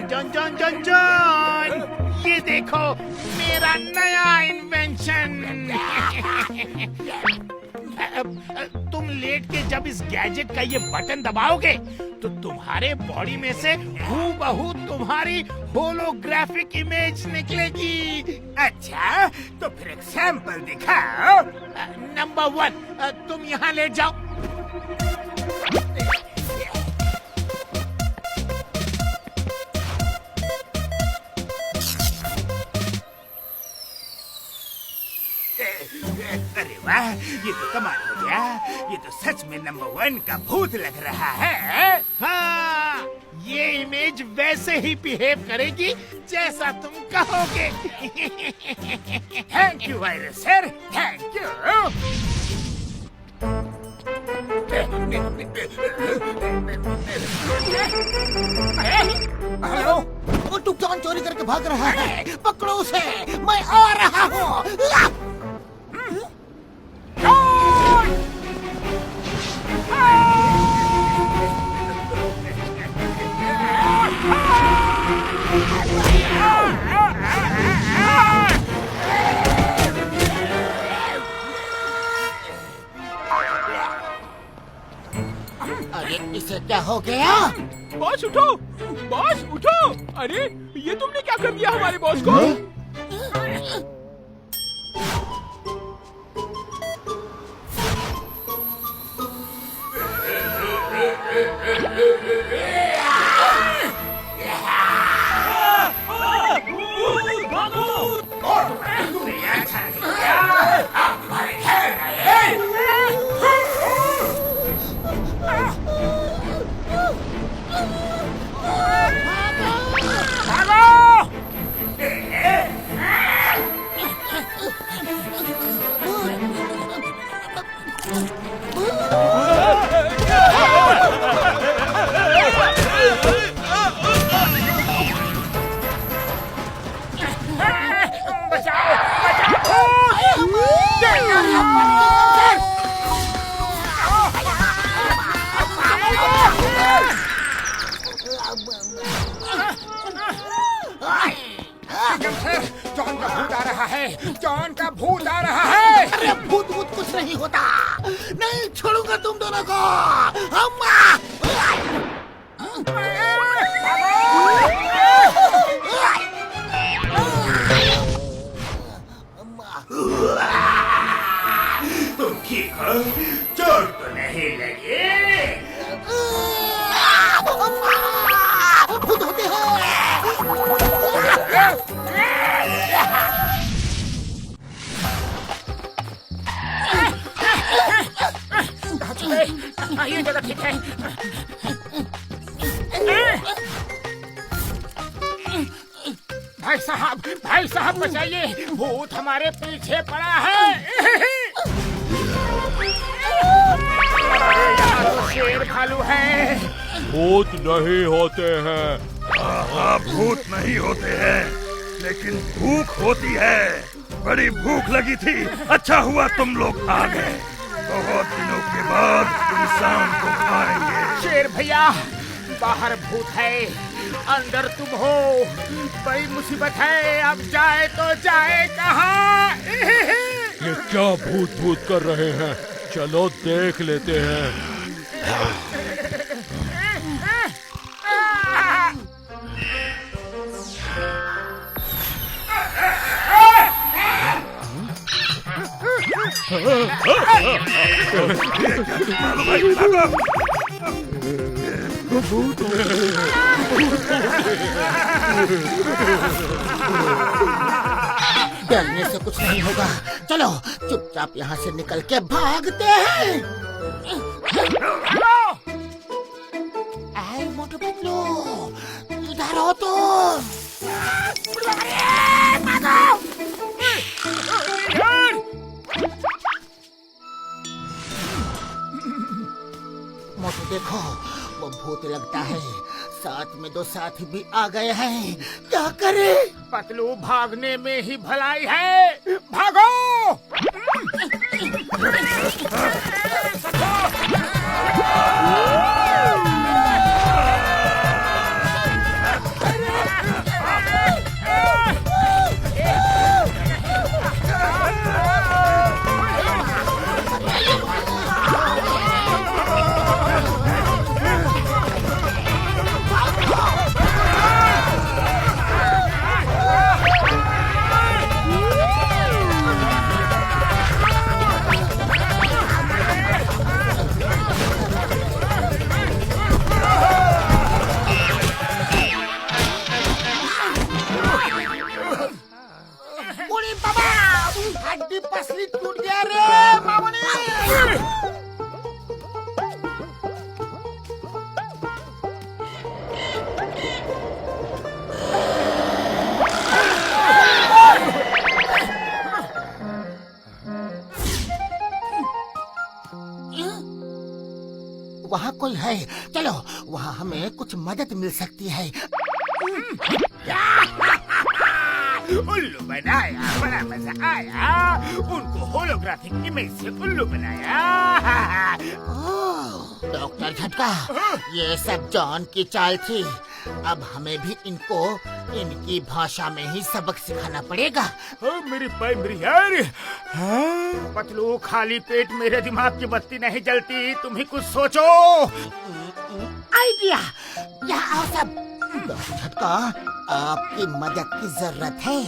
John John John John, ये देखो मेरा नया इन्वेंशन। तुम लेट के जब इस गैजेट का ये बटन दबाओगे तो तुम्हारे बॉडी में से हूबहू तुम्हारी होलोग्राफिक इमेज निकलेगी। अच्छा, तो फिर एक सैंपल दिखाओ। नंबर 1, तुम यहाँ लेट जाओ। अरे वाह, ये तो कमाल हो गया। ये तो सच में नंबर 1 का भूत लग रहा है। हाँ, ये इमेज वैसे ही बिहेव करेगी जैसा तुम कहोगे। Thank you virus sir, thank you. Hello, वो टुकटॉन चोरी करके भाग रहा है, पकड़ो उसे, मैं आ रहा हूँ। अरे इसे क्या हो गया? बॉस उठो, बॉस उठो। अरे ये तुमने क्या कर दिया हमारे बॉस को? जॉन का भूत आ रहा है, जॉन का भूत आ रहा है। अरे भूत भूत कुछ नहीं होता, नहीं छोड़ूंगा तुम दोनों को। अम्मा! तुम ठीक हो? चोट तो नहीं लगी? भूत होते हैं। ये जगह ठीक है। भाई साहब बचाइए, भूत हमारे पीछे पड़ा है। यहाँ तो शेर भालू है। भूत नहीं होते हैं। हाँ, भूत नहीं होते हैं, लेकिन भूख होती है। बड़ी भूख लगी थी, अच्छा हुआ तुम लोग आ गए। बहुत दिनों के बाद इंसान को खाएंगे। शेर भैया, बाहर भूत है, अंदर तुम हो। बड़ी मुसीबत है, अब जाए तो जाए कहाँ? ये क्या भूत भूत कर रहे हैं? चलो देख लेते हैं। डरने से कुछ नहीं होगा, चलो चुपचाप यहाँ से निकल के भागते हैं। ऐ मोटू पतलू, इधर हो तुम। मोटू देखो, वो भूत लगता है, साथ में 2 साथी भी आ गए हैं, क्या करे? पतलू, भागने में ही भलाई है, भागो। वहाँ कोई है, चलो वहाँ हमें कुछ मदद मिल सकती है। उल्लू बनाया, बड़ा मजा आया। उनको होलोग्राफिक इमेज से उल्लू बनाया। डॉक्टर झटका, ये सब जॉन की चाल थी। अब हमें भी इनको इनकी भाषा में ही सबक सिखाना पड़ेगा। मेरी भाई मेरी यार, पतलू खाली पेट मेरे दिमाग की बत्ती नहीं जलती। तुम ही कुछ सोचो। आइडिया, यहाँ आओ सब। डॉक्टर झटका, आपकी मदद की जरूरत है।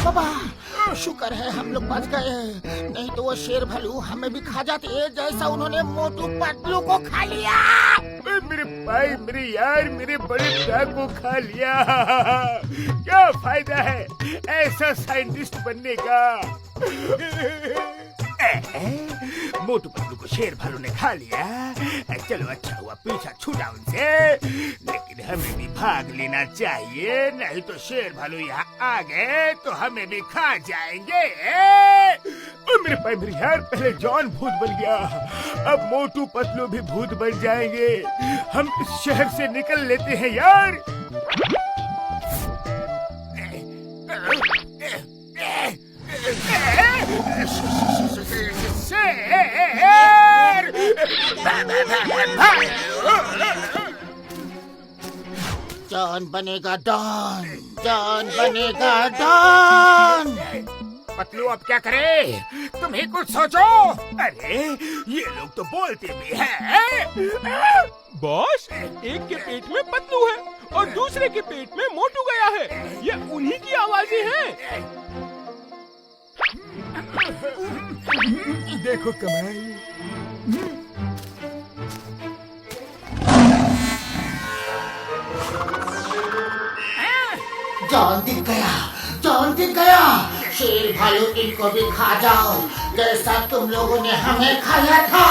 बाबा, शुक्र है हम लोग बच गए, नहीं तो वो शेर भालू हमें भी खा जाते जैसा उन्होंने मोटू पतलू को खा लिया। मेरे भाई मेरे यार, मेरे बड़े भ्रा को खा लिया। क्या फायदा है ऐसा साइंटिस्ट बनने का। मोटू पतलू को शेर भालू ने खा लिया। चलो अच्छा हुआ पीछा छूटा उनसे, लेकिन हमें भी भाग लेना चाहिए, नहीं तो शेर भालू यहाँ आ गए तो हमें भी खा जाएंगे। मेरे भाई मेरे यार, पहले जॉन भूत बन गया, अब मोटू पतलू भी भूत बन जाएंगे। हम इस शहर से निकल लेते हैं यार। जॉन बनेगा डॉन, जॉन बनेगा डॉन। पतलू अब क्या करे, तुम ही कुछ सोचो। अरे ये लोग तो बोलते भी हैं। बॉस, एक के पेट में पतलू है और दूसरे के पेट में मोटू गया है। ये उन्हीं की आवाजें हैं। देखो कमाल। जॉन दिख गया, जॉन दिख गया। शेर भालू इनको भी खा जाओ, जैसा तुम लोगों ने हमें खाया था।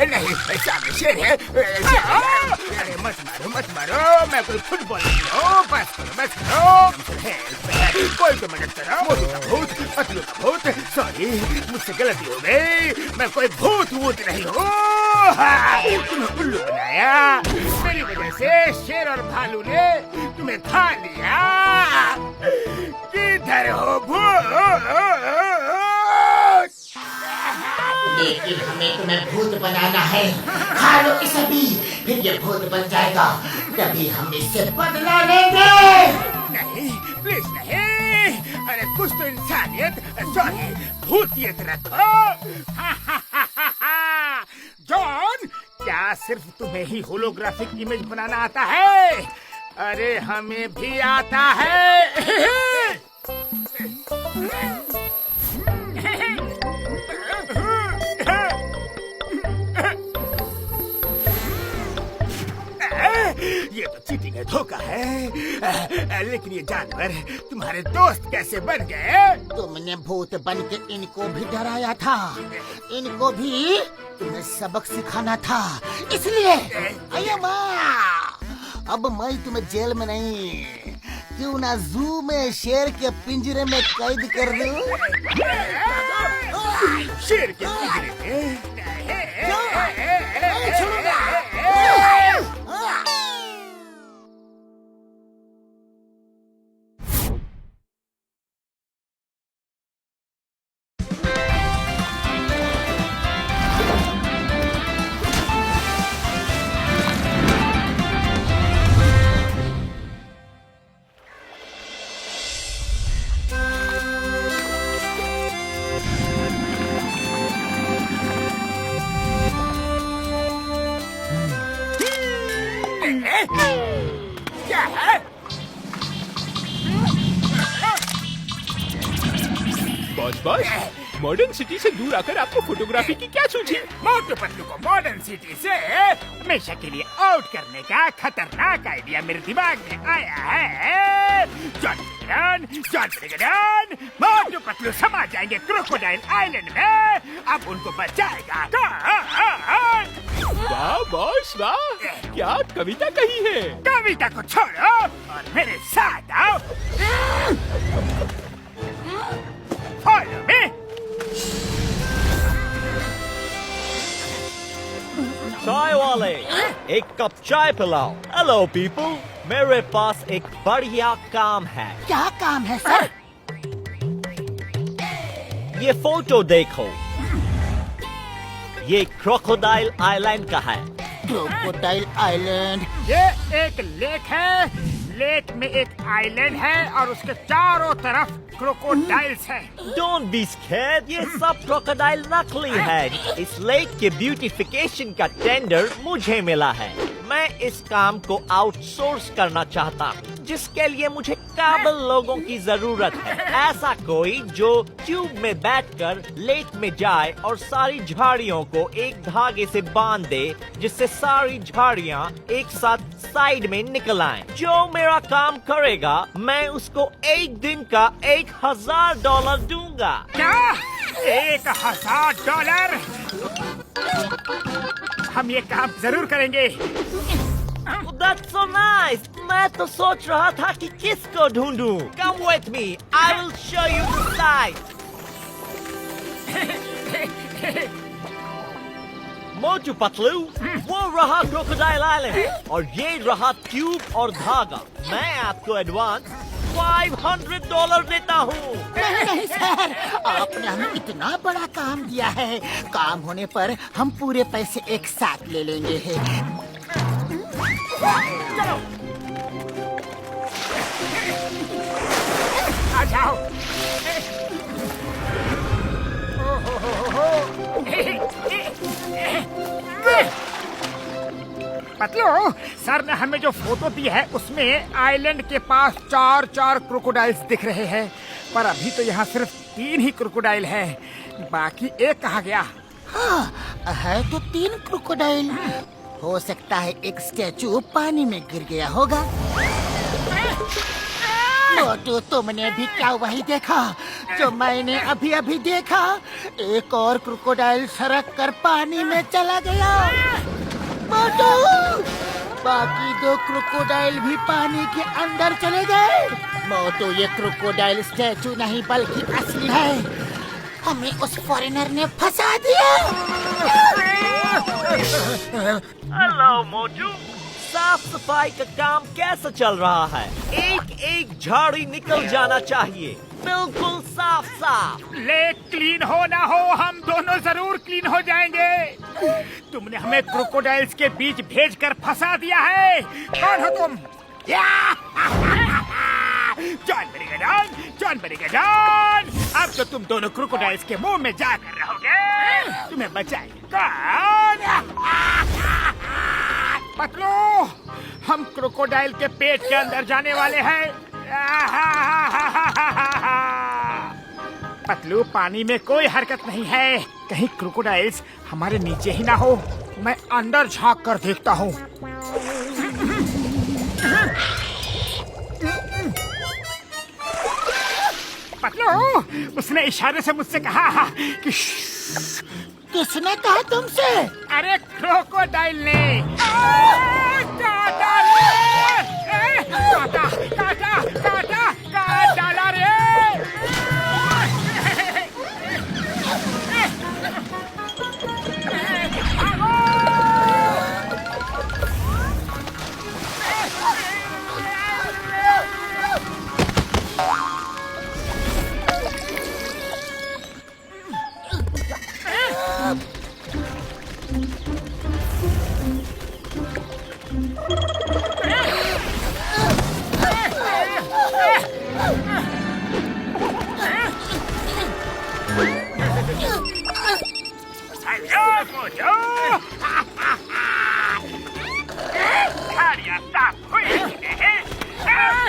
नहीं, सामने शेर है। अरे मत मारो मत मारो, मैं कोई फुटबॉल नहीं हूँ। बस करो। कोई तो मदद करो। मोटू का भूत, पतलू का भूत। सॉरी, मुझसे गलती हो गई। मैं कोई भूत नहीं हूँ। तुम्हें उल्लू बनाया, मेरी वजह से शेर और भालू ने तुम्हें खा लिया। किधर हो भूत? लेकिन हमें तुम्हें भूत बनाना है। खा लो इसे भी, फिर ये भूत बन जाएगा, तभी हम इससे बदला लेंगे। नहीं, प्लीज नहीं। अरे कुछ तो इंसानियत, सॉरी, भूतियत रखो। जॉन, क्या सिर्फ तुम्हें ही होलोग्राफिक इमेज बनाना आता है? अरे हमें भी आता है। ये तो चीटिंग है, धोखा है। लेकिन ये जानवर तुम्हारे दोस्त कैसे बन गए? तुमने भूत बन के इनको भी डराया था, इनको भी तुम्हें सबक सिखाना था, इसलिए। अये माँ, अब मैं तुम्हें जेल में नहीं, क्यों ना जू में शेर के पिंजरे में कैद कर दूं? शेर के पिंजरे में? क्या है? बॉस, मॉडर्न सिटी से दूर आकर आपको फोटोग्राफी की क्या सूझी? मोटू पतलू को मॉडर्न सिटी से हमेशा के लिए आउट करने का खतरनाक आइडिया मेरे दिमाग में आया है। जॉन ब्रिगेडन, मोटू पतलू समा जाएंगे क्रोकोडाइल आइलैंड में। अब उनको बचाएगा कौन? वाह बॉस वाह, क्या कविता कही है। कविता को छोड़ो और मेरे साथ आओ। Follow me. चाय वाले, एक कप चाय पिलाओ। हेलो पीपल, मेरे पास एक बढ़िया काम है। क्या काम है सर? ये फोटो देखो, ये क्रोकोडाइल आइलैंड का है। Crocodile island? ये एक लेक है। लेक में एक आइलैंड है और उसके चारों तरफ क्रोकोडाइल्स हैं। डोंट बी स्कैर्ड, ये सब क्रोकोडाइल नकली है। इस लेक के ब्यूटिफिकेशन का टेंडर मुझे मिला है। मैं इस काम को आउटसोर्स करना चाहता हूँ, जिसके लिए मुझे काबिल लोगों की जरूरत है। ऐसा कोई जो ट्यूब में बैठकर लेक में जाए और सारी झाड़ियों को एक धागे से बांध दे, जिससे सारी झाड़ियाँ एक साथ साइड में निकल आएं। जो मेरा काम करेगा, मैं उसको एक दिन का $1000 दूंगा। क्या? $1000? हम ये काम जरूर करेंगे। That's so nice. मैं तो सोच रहा था कि किसको ढूंढूं। Come with me. I will show you the site. Motu Patlu, वो रहा क्रोकोडाइल आइलैंड और ये रहा ट्यूब और धागा। मैं आपको एडवांस $500 देता हूँ। नहीं सर, आपने हमें इतना बड़ा काम दिया है। काम होने पर हम पूरे पैसे एक साथ ले लेंगे। चलो आ जाओ। पतलू, सर ने हमें जो फोटो दी है उसमें आइलैंड के पास 4 क्रोकोडाइल्स दिख रहे हैं, पर अभी तो यहाँ सिर्फ 3 ही क्रोकोडाइल हैं। बाकी एक कहाँ गया? हाँ, है तो 3 क्रोकोडाइल। हो सकता है एक स्टैचू पानी में गिर गया होगा। मोटू, तुमने भी क्या वही देखा जो मैंने अभी अभी देखा? एक और क्रोकोडाइल सरक कर पानी में चला गया। मोटू, बाकी 2 क्रोकोडाइल भी पानी के अंदर चले गए। मोटू, ये क्रोकोडाइल स्टैचू नहीं बल्कि असली है। हमें उस फॉरेनर ने फंसा दिया। हेलो मोटू, साफ सफाई का काम कैसा चल रहा है? एक झाड़ी निकल जाना चाहिए, बिल्कुल साफ साफ। लेक क्लीन हो ना हो, हम दोनों जरूर क्लीन हो जाएंगे। तुमने हमें क्रोकोडाइल्स के बीच भेजकर फंसा दिया है। कौन हो तुम? जॉन ब्रिगेडन, अब तो तुम दोनों क्रोकोडाइल्स के मुंह में जाकर रहोगे। तुम्हें बचाएंगे कौन? पतलू, हम क्रोकोडाइल के पेट के अंदर जाने वाले हैं। पतलू, पानी में कोई हरकत नहीं है। कहीं क्रोकोडाइल्स हमारे नीचे ही ना हो। मैं अंदर झांक कर देखता हूँ। पतलू, उसने इशारे से मुझसे कहा कि किसने कहा तुमसे? अरे क्रोकोडाइल ने। काट डाला रे।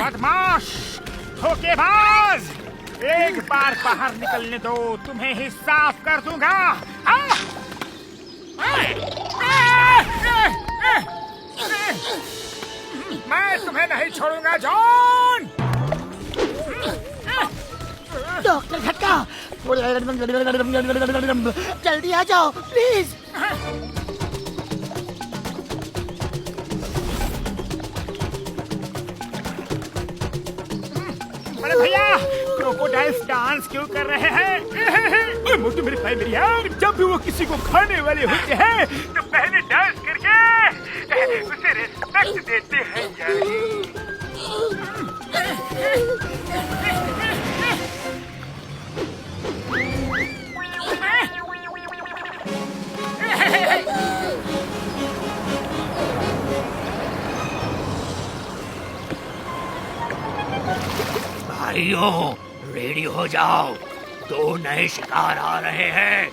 बदमाश, धोखेबाज, एक बार बाहर निकलने दो, तुम्हें ही साफ कर दूंगा। मैं तुम्हें नहीं छोड़ूंगा जॉन। डॉक्टर झटका, जल्दी आ जाओ प्लीज। बड़े भैया, क्रोकोडाइल्स डांस क्यों कर रहे हैं? ओए मोटू मेरे भाई मेरी यार, जब भी वो किसी को खाने वाले होते हैं तो पहले डांस करके उसे रिस्पेक्ट देते हैं यार। भाइयों, रेडी हो जाओ, 2 नए शिकार आ रहे हैं।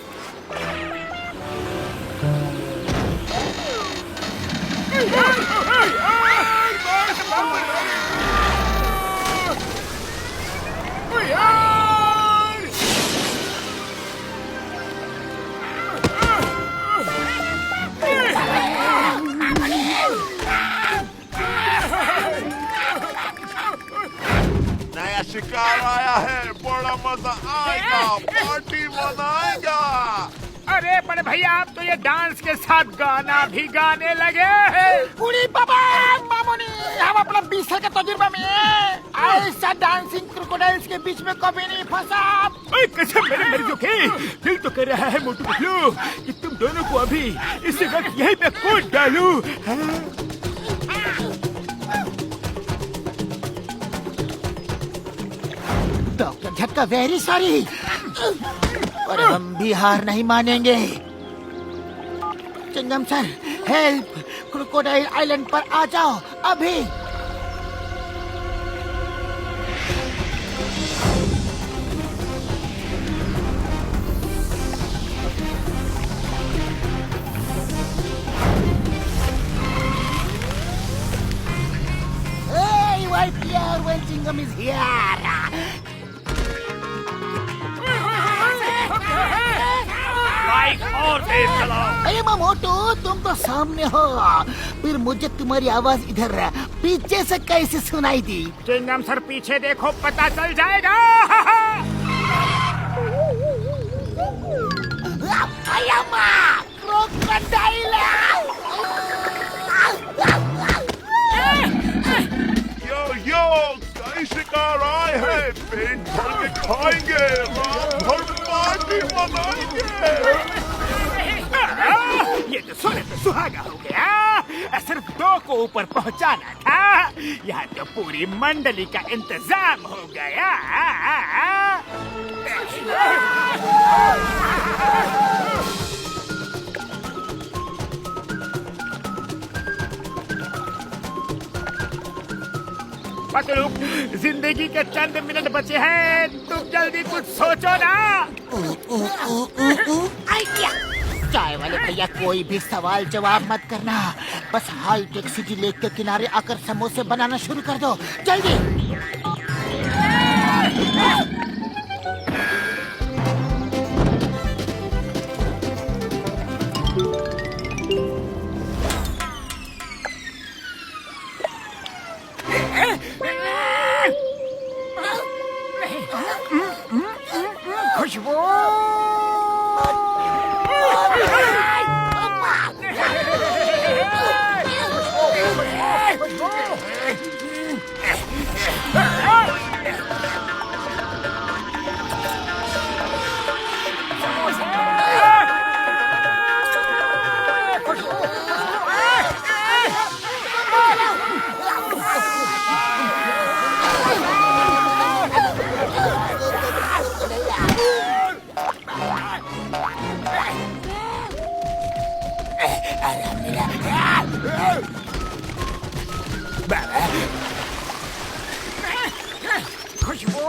नया शिकार आया है, बड़ा मजा आएगा, पार्टी मनाएगा। अरे बड़े भैया, आप तो ये डांस के साथ गाना भी गाने लगे हैं। पूरी बाबा मामूनी, हम अपना 20 साल का तजुर्बा में ऐसा डांसिंग क्रोकोडाइल्स के बीच में कभी नहीं फंसा। कसम मेरे मर्जों की, दिल तो कर रहा है मोटू पतलू कि तुम दोनों को अभी इसी वक्त यहीं पे कूद डालूं। डॉक्टर झटका वेरी सॉरी, और हम भी हार नहीं मानेंगे। Chingum sir, help, crocodile island पर आ जाओ अभी। Hey, wipe here when Chingam is here. Bike और तेज चलाओ। अरे मोटू, तुम तो सामने हो, फिर मुझे तुम्हारी आवाज इधर पीछे से कैसे सुनाई दी? चिंगम सर पीछे देखो, पता चल जाएगा। क्रोकोडाइल! यो, कई शिकार आए हैं, पेट भर के खाएंगे, रात भर पार्टी मनाएंगे। ये तो सोने पे सुहागा हो गया। सिर्फ 2 को ऊपर पहुंचाना था, यहाँ तो पूरी मंडली का इंतजाम हो गया। पतलू, जिंदगी के चंद मिनट बचे हैं, तुम जल्दी कुछ सोचो ना। चाय वाले भैया, कोई भी सवाल जवाब मत करना, बस हाईटेक सिटी लेक के किनारे आकर समोसे बनाना शुरू कर दो, जल्दी। खुशबू, खुशबू,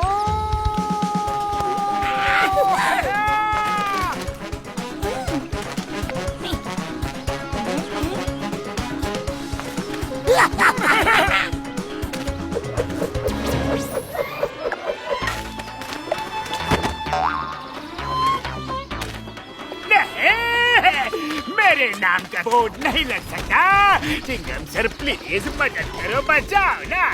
मेरे नाम का बोर्ड नहीं लग सकता। चिंगम सर प्लीज मदद करो, बचाओ ना।